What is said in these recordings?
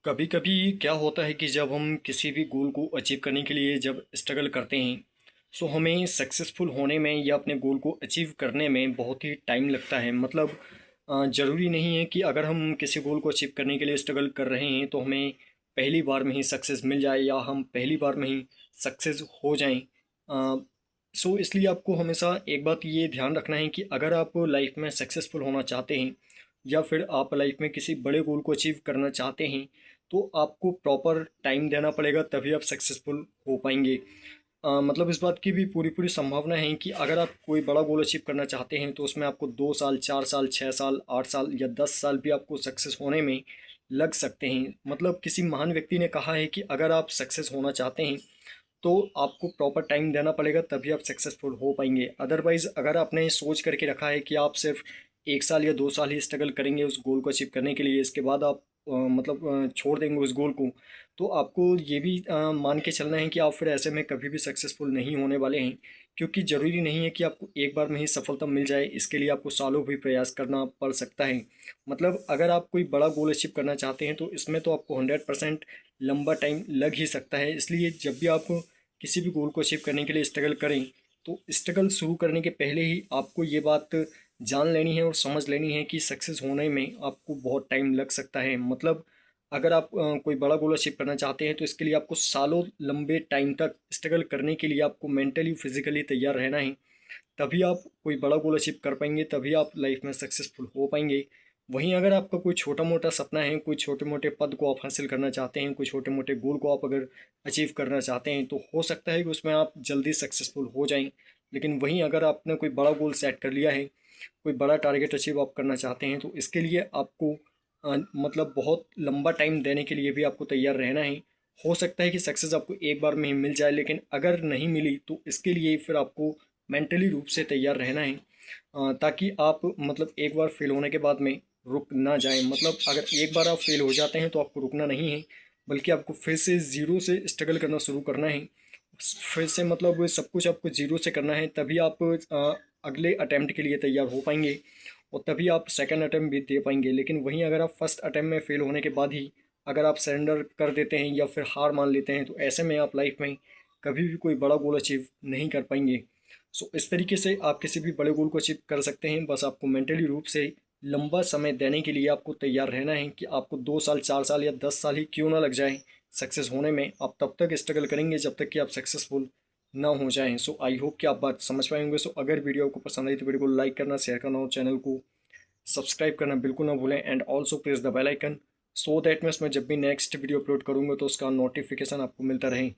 कभी कभी क्या होता है कि जब हम किसी भी गोल को अचीव करने के लिए जब स्ट्रगल करते हैं, सो हमें सक्सेसफुल होने में या अपने गोल को अचीव करने में बहुत ही टाइम लगता है। मतलब ज़रूरी नहीं है कि अगर हम किसी गोल को अचीव करने के लिए स्ट्रगल कर रहे हैं तो हमें पहली बार में ही सक्सेस मिल जाए या हम पहली बार में ही सक्सेस हो जाएं। सो इसलिए आपको हमेशा एक बात ये ध्यान रखना है कि अगर आप लाइफ में सक्सेसफुल होना चाहते हैं या फिर आप लाइफ में किसी बड़े गोल को अचीव करना चाहते हैं, तो आपको प्रॉपर टाइम देना पड़ेगा, तभी आप सक्सेसफुल हो पाएंगे। मतलब इस बात की भी पूरी पूरी संभावना है कि अगर आप कोई बड़ा गोल अचीव करना चाहते हैं तो उसमें आपको 2 साल, 4 साल, 6 साल, 8 साल या 10 साल भी आपको सक्सेस होने में लग सकते हैं। मतलब किसी महान व्यक्ति ने कहा है कि अगर आप सक्सेस होना चाहते हैं तो आपको प्रॉपर टाइम देना पड़ेगा, तभी आप सक्सेसफुल हो पाएंगे। अदरवाइज़ अगर आपने सोच करके रखा है कि आप सिर्फ 1 साल या 2 साल ही स्ट्रगल करेंगे उस गोल को अचीव करने के लिए, इसके बाद आप मतलब छोड़ देंगे उस गोल को, तो आपको ये भी मान के चलना है कि आप फिर ऐसे में कभी भी सक्सेसफुल नहीं होने वाले हैं। क्योंकि ज़रूरी नहीं है कि आपको एक बार में ही सफलता मिल जाए, इसके लिए आपको सालों भी प्रयास करना पड़ सकता है। मतलब अगर आप कोई बड़ा गोल अचीव करना चाहते हैं तो इसमें तो आपको 100% लंबा टाइम लग ही सकता है। इसलिए जब भी आप किसी भी गोल को अचीव करने के लिए स्ट्रगल करें, तो स्ट्रगल शुरू करने के पहले ही आपको ये बात जान लेनी है और समझ लेनी है कि सक्सेस होने में आपको बहुत टाइम लग सकता है। मतलब अगर आप कोई बड़ा गोल अचीव करना चाहते हैं तो इसके लिए आपको सालों लंबे टाइम तक स्ट्रगल करने के लिए आपको मेंटली फिजिकली तैयार रहना है। तभी आप कोई बड़ा गोल अचीव कर पाएंगे, तभी आप लाइफ में सक्सेसफुल हो पाएंगे। वहीं अगर आपका कोई छोटा मोटा सपना है, कोई छोटे मोटे पद को आप हासिल करना चाहते हैं, कोई छोटे मोटे गोल को आप अगर अचीव करना चाहते हैं, तो हो सकता है कि उसमें आप जल्दी सक्सेसफुल हो जाएं। लेकिन वहीं अगर आपने कोई बड़ा गोल सेट कर लिया है, कोई बड़ा टारगेट अचीव आप करना चाहते हैं, तो इसके लिए आपको मतलब बहुत लंबा टाइम देने के लिए भी आपको तैयार रहना है। हो सकता है कि सक्सेस आपको एक बार में ही मिल जाए, लेकिन अगर नहीं मिली तो इसके लिए फिर आपको मेंटली रूप से तैयार रहना है, ताकि आप मतलब एक बार फेल होने के बाद में रुक ना जाएं। मतलब अगर एक बार आप फेल हो जाते हैं तो आपको रुकना नहीं है, बल्कि आपको फिर से ज़ीरो से स्ट्रगल करना शुरू करना है। फिर से मतलब सब कुछ आपको ज़ीरो से करना है, तभी आप अगले अटैम्प्ट के लिए तैयार हो पाएंगे और तभी आप सेकंड अटैम्प्ट भी दे पाएंगे। लेकिन वहीं अगर आप फर्स्ट अटैम्प्ट में फेल होने के बाद ही अगर आप सरेंडर कर देते हैं या फिर हार मान लेते हैं, तो ऐसे में आप लाइफ में कभी भी कोई बड़ा गोल अचीव नहीं कर पाएंगे। सो इस तरीके से आप किसी भी बड़े गोल को अचीव कर सकते हैं। बस आपको मेंटली रूप से लंबा समय देने के लिए आपको तैयार रहना है कि आपको 2 साल, 4 साल या 10 साल ही क्यों ना लग जाए सक्सेस होने में, आप तब तक स्ट्रगल करेंगे जब तक कि आप सक्सेसफुल ना हो जाएं। सो आई होप कि आप बात समझ पाए होंगे। सो अगर वीडियो आपको पसंद आई तो वीडियो को लाइक करना, शेयर करना और चैनल को सब्सक्राइब करना बिल्कुल ना भूलें। And also press the bell icon, so that मैं जब भी नेक्स्ट वीडियो अपलोड करूँगा तो उसका नोटिफिकेशन आपको मिलता रहे।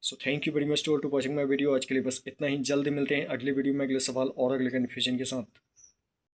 So thank you very much to watching my video. आज के लिए बस इतना ही, जल्दी मिलते हैं अगले वीडियो में अगले सवाल और अगले कन्फ्यूजन के साथ।